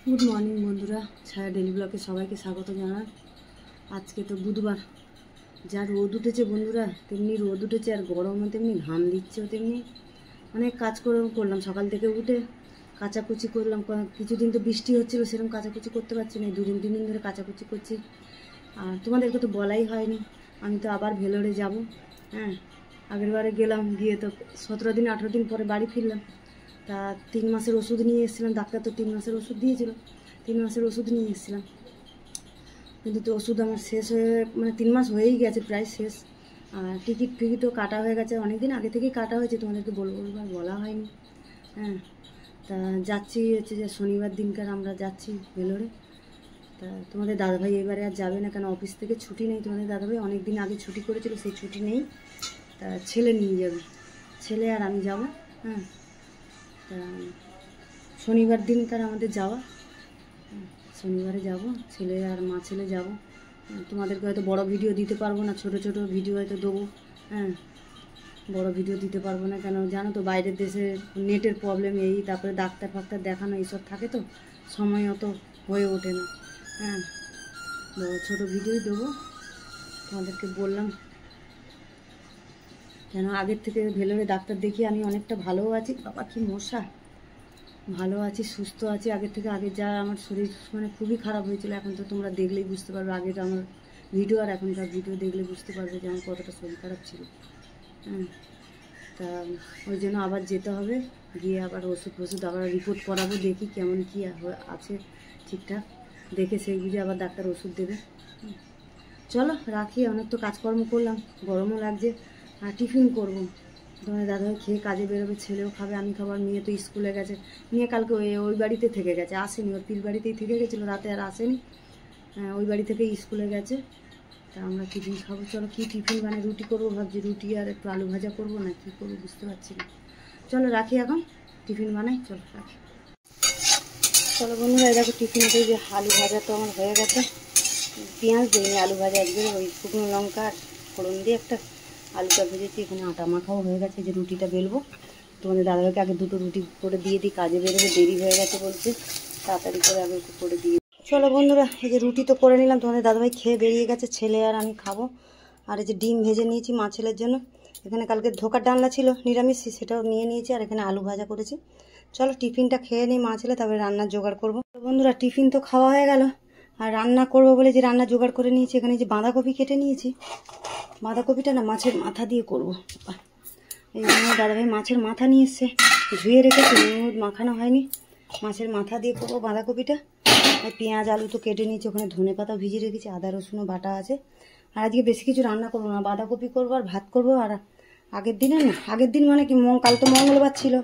Good morning বন্ধুরা, ছায়া daily ব্লগে সবাইকে স্বাগত জানাই। আজকে তো বুধবার, যা রোদ উঠেছে বন্ধুরা, তেমনি রোদ উঠেছে আর গরমও তেমনি, ঘাম দিচ্ছেও তেমনি। অনেক কাজ করলাম সকাল থেকে উঠে, কাচাকুচি করলাম। কিছুদিন তো বৃষ্টি হচ্ছিলো, সেরকম কাচাকুচি করতে পারছি না। 2-3 দিন ধরে কাচাকুচি করছি। আর তোমাদেরকে তো বলাই হয়নি, আমি তো আবার ভেলোরে যাব। হ্যাঁ, আগের বারে গেলাম, গিয়ে তো 17 দিন 18 দিন পরে বাড়ি ফিরলাম। তা 3 মাসের ওষুধ নিয়ে এসেছিলাম, ডাক্তার তো 3 মাসের ওষুধ দিয়েছিল। 3 মাসের ওষুধ নিয়ে এসেছিলাম, কিন্তু তো ওষুধ আমার শেষ হয়ে 3 মাস হয়েই গেছে, প্রায় শেষ। আর টিকিটও কাটা হয়ে গেছে, অনেক দিন আগে থেকেই কাটা হয়েছে, তোমাদেরকে বলবো আর বলা হয়নি। হ্যাঁ, তা যাচ্ছি হচ্ছে যে শনিবার দিনকার আমরা যাচ্ছি ভেলোরে। তা তোমাদের দাদাভাই এবারে আর যাবে না, কেন অফিস থেকে ছুটি নেই। তোমাদের দাদাভাই অনেক দিন আগে ছুটি করেছিল, সেই ছুটি নেই। তা ছেলে নিয়ে যাবে, ছেলে আর আমি যাব। হ্যাঁ, তা শনিবার দিনকার আমাদের যাওয়া, শনিবারে যাব, ছেলে আর মা ছেলে যাব। তোমাদেরকে হয়তো বড় ভিডিও দিতে পারবো না, ছোট ছোট ভিডিও হয়তো দেবো। হ্যাঁ, বড় ভিডিও দিতে পারবো না, কেন জানো তো বাইরের দেশে নেটের প্রবলেম, এই তারপরে ডাক্তার ফাক্তার দেখানো এইসব থাকে, তো সময় অত হয়ে ওঠে না। হ্যাঁ, ছোটো ভিডিওই দেবো, তোমাদেরকে বললাম। কেন আগের থেকে ভেলোরে ডাক্তার দেখিয়ে আমি অনেকটা ভালোও আছি। বাবা কি মশা, ভালো আছি, সুস্থ আছি আগের থেকে। আগে যা আমার শরীর খুবই খারাপ হয়েছিল, এখন তো তোমরা দেখলেই বুঝতে পারবে। আগের আমার ভিডিও আর এখনকার ভিডিও দেখলে বুঝতে পারবে যে আমার কতটা শরীর খারাপ ছিল। হ্যাঁ, তা ওই জন্য আবার যেতে হবে, গিয়ে আবার ওষুধ আবার রিপোর্ট করাবো, দেখি কেমন কী আছে ঠিকঠাক, দেখে সেই বুঝে আবার ডাক্তার ওষুধ দেবে। চলো রাখি, অনেক তো কাজকর্ম করলাম, গরমও লাগছে। আর টিফিন করবো, তোমার দাদাভাই খেয়ে কাজে বেরোবে, ছেলেও খাবে, আমি খাবার। মেয়ে তো স্কুলে গেছে, মেয়ে কালকে ওই বাড়িতে থেকে গেছে, আসেনি। ওর পিল বাড়িতেই থেকে গেছিলো, রাতে আর আসেনি। ওই বাড়ি থেকে স্কুলে গেছে। তা আমরা টিফিন খাবো। চলো কী টিফিন রুটি করবো ভাবছি, রুটি আর একটু আলু ভাজা করবো, না কী করবো বুঝতে পারছি না। চলো রাখি, এখন টিফিন বানাই, চলো রাখি। চলো বন্ধুরা, দেখো টিফিনটাই যে আলু ভাজা তো আমার হয়ে গেছে। পেঁয়াজ দিইনি, আলু ভাজা একদিন ওই শুকনো লঙ্কা আর ফোড়ন দিয়ে একটা আলুটা ভেজেছি। এখানে আটা মাখাও হয়ে গেছে, যে রুটিটা বেলবো। তোমাদের দাদাভাইকে আগে 2টো রুটি করে দিয়ে দিই, কাজে বেরোবে, দেরি হয়ে গেছে বলছে, তাড়াতাড়ি করে আগে একটু করে দিয়ে। চলো বন্ধুরা, এই যে রুটি তো করে নিলাম, তোমাদের দাদাভাই খেয়ে বেরিয়ে গেছে, ছেলে আর আমি খাবো। আর এই যে ডিম ভেজে নিয়েছি মা ছেলের জন্য। এখানে কালকে ধোকার ডালনা ছিল নিরামিষ, সেটাও নিয়ে নিয়েছি। আর এখানে আলু ভাজা করেছি। চলো টিফিনটা খেয়ে নিই মা ছেলে, তারপরে রান্নার জোগাড় করবো। বন্ধুরা টিফিন তো খাওয়া হয়ে গেল, আর রান্না করবো বলে যে রান্না জোগাড় করে নিয়েছি। এখানে যে বাঁধাকপি কেটে নিয়েছি, বাঁধাকপিটা না মাছের মাথা দিয়ে করবো। এই জন্য দাদাভাই মাছের মাথা নিয়ে এসছে, ধুয়ে রেখেছি, নুন মাখানো হয়নি। মাছের মাথা দিয়ে করবো বাঁধাকপিটা। আর পেঁয়াজ আলু তো কেটে নিয়েছি, ওখানে ধনে পাতা ভিজিয়ে রেখেছি, আদা রসুনও বাটা আছে। আর আজকে বেশি কিছু রান্না করবো না, বাঁধাকপি করবো আর ভাত করবো। আর আগের দিন কি কাল তো মঙ্গলবার ছিল,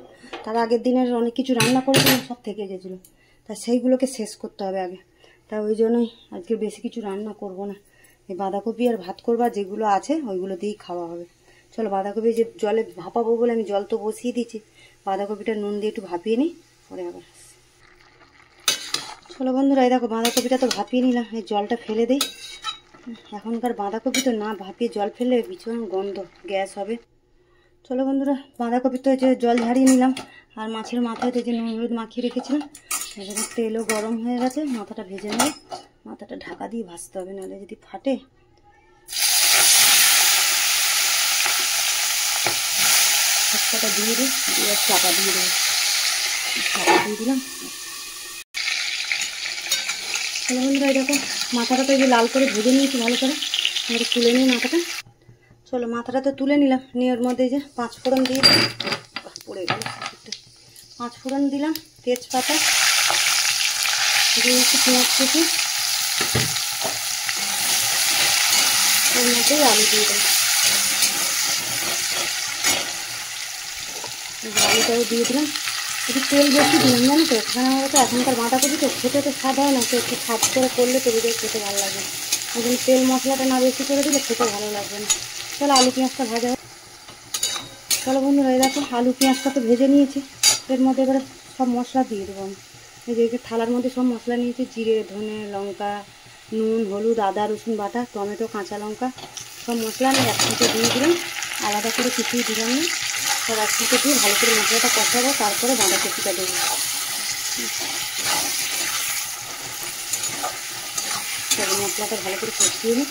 তার আগের দিনের অনেক কিছু রান্না করেছিলাম, সব থেকে গেছিলো। তা সেইগুলোকে শেষ করতে হবে আগে। তা ওই জন্যই আজকে বেশি কিছু রান্না করব না, এই বাঁধাকপি আর ভাত করবো, যেগুলো আছে ওইগুলো দিয়েই খাওয়া হবে। চলো বাঁধাকপি যে জলে ভাপাবো বলে আমি জল তো বসিয়ে দিচ্ছি, বাঁধাকপিটা নুন দিয়ে একটু ভাপিয়ে নিই, পরে আবার। চলো বন্ধুরা, এই দেখো বাঁধাকপিটা তো ভাপিয়ে নিলাম, এই জলটা ফেলে দিই। এখনকার বাঁধাকপি তো না ভাপিয়ে জল ফেলে ভীষণ গন্ধ, গ্যাস হবে। চলো বন্ধুরা, বাঁধাকপি তো যে জল ঝাড়িয়ে নিলাম, আর মাছের মাথায় যে নুন হলুদ মাখিয়ে রেখেছিলাম। এখানে তেলও গরম হয়ে গেছে, মাথাটা ভেজে নেবে। মাথাটা ঢাকা দিয়ে ভাজতে হবে, নাহলে যদি ফাটে। হাতটা দিয়ে দিই, দিয়ে চাপা দিয়ে দেবো, চাপা দিয়ে দিলাম। চলো বন্ধুরা, দেখো মাথাটা তো এই যে লাল করে ভেজে নিয়েছি ভালো করে, এবারে তুলে নিই মাথাটা। চলো মাথাটা তো তুলে নিলাম, নিয়ে ওর মধ্যে যে 5 ফোড়ন দিয়ে দিই, পড়ে গেল 5 ফোড়ন দিলাম, তেজপাতা দিয়ে একটু পেঁয়াজ কুচি, ওর মধ্যে আলু দিয়ে দেবো। আলুটাও দিয়ে দিলাম, একটু তেল বেশি দিলাম, জানো তো। এখানে হয়তো এখনকার বাঁধাকপি তো খেতে তো স্বাদ হয় না, তো একটু স্বাদ করে করলে তো বুঝে খেতে ভালো লাগবে। ওই জন্য তেল মশলাটা না বেশি করে দিলে খেতে ভালো লাগবে না। চলো আলু পেঁয়াজটা ভাজা। চলো বন্ধুরা, এই দেখো আলু পেঁয়াজটা তো ভেজে নিয়েছি, এর মধ্যে এবারে সব মশলা দিয়ে দেবো আমি। এই যে থালার মধ্যে সব মশলা নিয়েছি, জিরে ধনে লঙ্কা নুন হলুদ আদা রসুন বাটা টমেটো কাঁচা লঙ্কা, সব মশলা আমি একসাথে দিয়ে দিলাম, আলাদা করে কিছুই দিলাম না। সব একসাথে দিয়ে ভালো করে মশলাটা কষাবো, তারপরে বাঁধাকপিটা দেবো। চলো মশলাটা ভালো করে কষিয়ে নিই।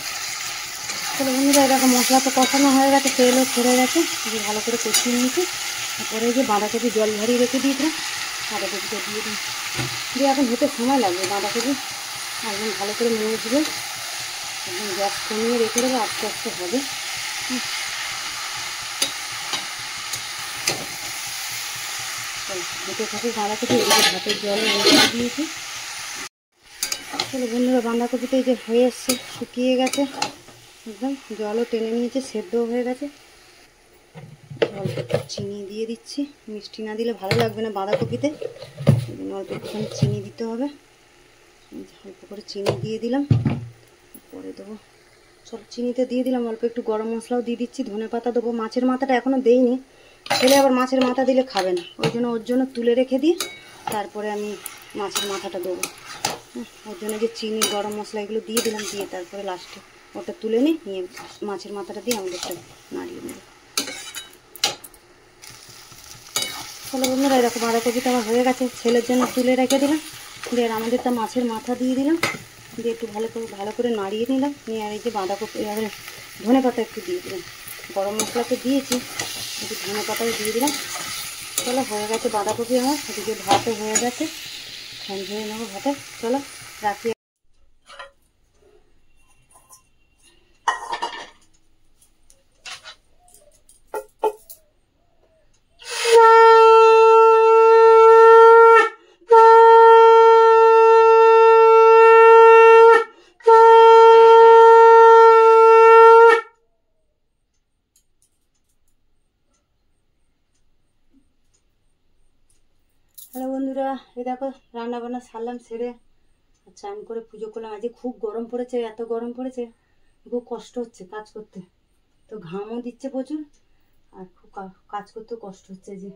চলো বন্ধুরা দেখো মশলা তো কষানো হয়ে গেছে, তেলও ছেড়ে গেছে, ভালো করে কষিয়ে নিয়েছি। তারপরে যে বাঁধাকপি জল ভরিয়ে রেখে দিয়েছিলাম, বাঁধাকপিটা দিয়ে দিই, দিয়ে এখন হতে সময় লাগবে। বাঁধাকপি একদম ভালো করে মুছবে, একদম গ্যাস কমিয়ে রেখে দেবো, আস্তে আস্তে হবে। হতে থাকে বাঁধাকপি, এদিকে ভাতের জল রেখে দিয়েছি। চলো বন্ধুরা বাঁধাকপিতে এই যে হয়ে এসছে, শুকিয়ে গেছে একদম, জলও টেনে নিয়েছে, সেদ্ধও হয়ে গেছে। অল্প একটু চিনি দিয়ে দিচ্ছি, মিষ্টি না দিলে ভালো লাগবে না বাঁধাকপিতে, এই জন্য অল্প একটুখানি চিনি দিতে হবে। অল্প করে চিনি দিয়ে দিলাম, পরে দেবো। চলো চিনিতে দিয়ে দিলাম, অল্প একটু গরম মশলাও দিয়ে দিচ্ছি, ধনে পাতা দেবো। মাছের মাথাটা এখনও দেইনি, ছেলে আবার মাছের মাথা দিলে খাবে না, ওর জন্য তুলে রেখে দিয়ে তারপরে আমি মাছের মাথাটা দেবো। ওর জন্য যে চিনি গরম মশলা এগুলো দিয়ে দিলাম, দিয়ে তারপরে লাস্টে ওটা তুলে নিয়ে মাছের মাথাটা দিয়ে আমাদেরটা নাড়িয়ে নেব। চলো বন্ধুরা এরকম বাঁধাকপিটা আমার হয়ে গেছে, ছেলের জন্য তুলে রেখে দিলাম, দিয়ে আমাদেরটা মাছের মাথা দিয়ে দিলাম, দিয়ে একটু ভালো করে নাড়িয়ে নিলাম, নিয়ে আর এই যে বাঁধাকপি আর ধনে পাতা একটু দিয়ে দিলাম, গরম মশলা তো দিয়েছি, একটু ধনে পাতাও দিয়ে দিলাম। চলো হয়ে গেছে বাঁধাকপি আমার, এদিকে ভাতও হয়ে গেছে, ফ্যান ধরে নেবো ভাতে। চলো রাখি। হ্যালো বন্ধুরা, এই দেখো রান্না বান্না সারলাম, সেরে চান করে পুজো করলাম। আজকে খুব গরম পড়েছে, এত গরম পড়েছে খুব কষ্ট হচ্ছে কাজ করতে, তো ঘামও দিচ্ছে প্রচুর, আর খুব কাজ করতেও কষ্ট হচ্ছে। যে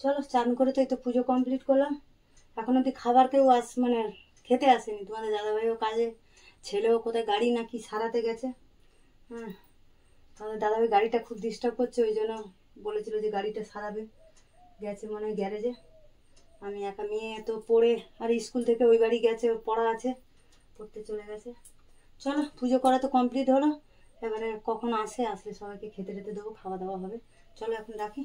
চলো চান করে তো এই তো পুজো কমপ্লিট করলাম, এখন অব্দি খাবার কেউ মানে খেতে আসেনি, তোমাদের দাদাভাইও কাজে, ছেলেও কোথায় গাড়ি নাকি সারাতে গেছে। হ্যাঁ, তোমাদের দাদাভাই গাড়িটা খুব ডিস্টার্ব করছে, ওই জন্য বলেছিল যে গাড়িটা সারাবে, গেছে মনে হয় গ্যারেজে। আমি একা মেয়ে তো পড়ে, আর স্কুল থেকে ওই বাড়ি গেছে, পড়া আছে, পড়তে চলে গেছে। চলো পুজো করা তো কমপ্লিট হলো, এবারে কখন আসলে সবাইকে খেতে টেতে দেবো, খাওয়া দাওয়া হবে। চলো এখন রাখি।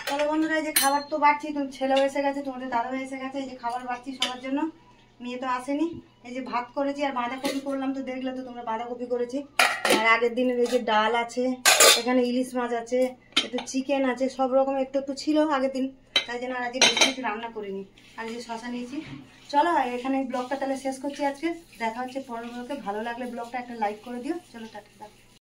চলো বন্ধুরা, এই যে খাবার তো বাড়ছি, ছেলেও এসে গেছে, তোমাদের দাদাও এসে গেছে, এই যে খাবার বাড়ছি সবার জন্য, মেয়ে তো আসেনি। এই যে ভাত করেছি আর বাঁধাকপি করলাম, তো দেখলে তো তোমরা বাঁধাকপি করেছি, আর আগের দিনের এই যে ডাল আছে, এখানে ইলিশ মাছ আছে, একটু চিকেন আছে, সব রকম একটু একটু ছিল আগের দিন, তাই জন্য আর আজকে বেশি কিছু রান্না করিনি। আর এই যে শশা নিয়েছি। চলো এখানে ব্লগটা তাহলে শেষ করছি আজকে, দেখা হচ্ছে পরের ব্লগে। ভালো লাগলে ব্লগটা একটা লাইক করে দিও। চলো টাটা।